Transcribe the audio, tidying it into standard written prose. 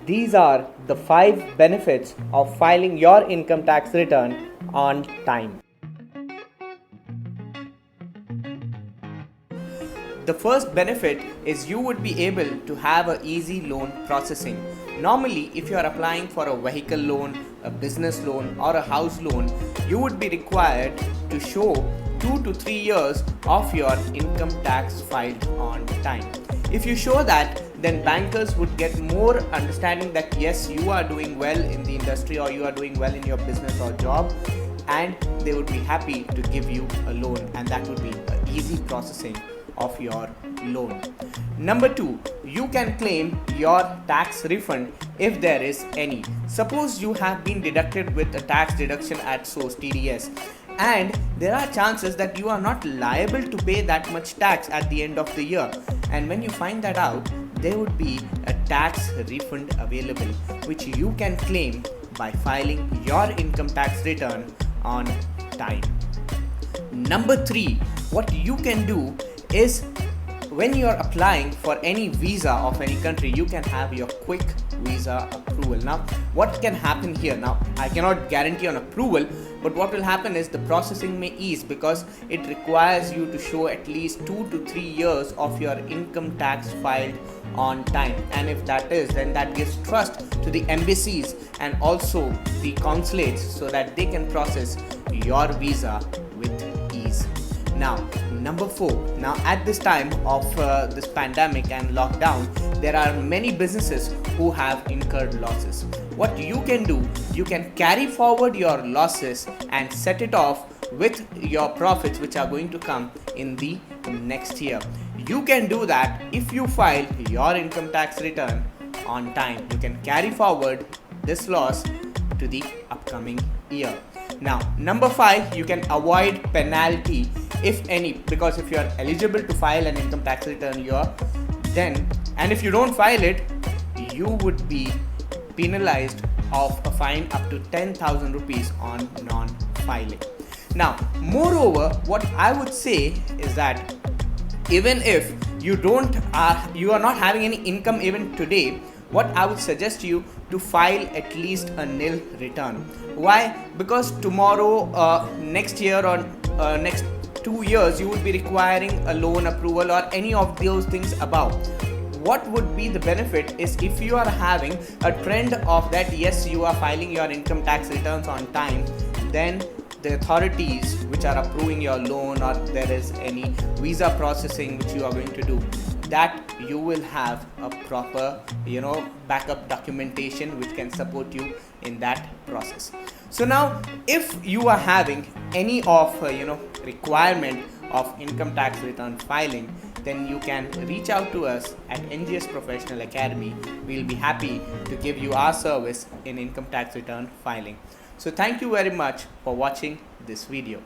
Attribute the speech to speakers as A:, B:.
A: These are the 5 benefits of filing your income tax return on time. The first benefit is you would be able to have an easy loan processing. Normally, if you are applying for a vehicle loan, a business loan, or a house loan, you would be required to show 2 to 3 years of your income tax filed on time. If you show that, then bankers would get more understanding that yes, you are doing well in the industry or you are doing well in your business or job, and they would be happy to give you a loan, and that would be an easy processing of your loan. Number 2, you can claim your tax refund if there is any. Suppose you have been deducted with a tax deduction at source TDS, and there are chances that you are not liable to pay that much tax at the end of the year, and when you find that out, there would be a tax refund available which you can claim by filing your income tax return on time. Number 3, what you can do is when you are applying for any visa of any country, you can have your quick visa approval. Now, what can happen here? Now, I cannot guarantee on approval, but what will happen is the processing may ease because it requires you to show at least 2 to 3 years of your income tax filed on time. And if that is, then that gives trust to the embassies and also the consulates so that they can process your visa with ease. Now, number 4, now at this time of this pandemic and lockdown, there are many businesses who have incurred losses. What you can do, you can carry forward your losses and set it off with your profits which are going to come in the next year. You can do that if you file your income tax return on time. You can carry forward this loss to the upcoming year. Now, number 5, you can avoid penalty if any, because if you are eligible to file an income tax return year, then, and if you don't file it, you would be penalized of a fine up to 10,000 rupees on non-filing. Now, moreover, what I would say is that even if you are not having any income even today, what I would suggest you to file at least a nil return. Why? Because tomorrow, next year or next 2 years, you would be requiring a loan approval or any of those things above. What would be the benefit is if you are having a trend of that, yes, you are filing your income tax returns on time, then the authorities which are approving your loan or there is any visa processing which you are going to do, that you will have a proper backup documentation which can support you in that process. So now if you are having any of requirement of income tax return filing, then you can reach out to us at NGS Professional Academy. We'll be happy to give you our service in income tax return filing. So thank you very much for watching this video.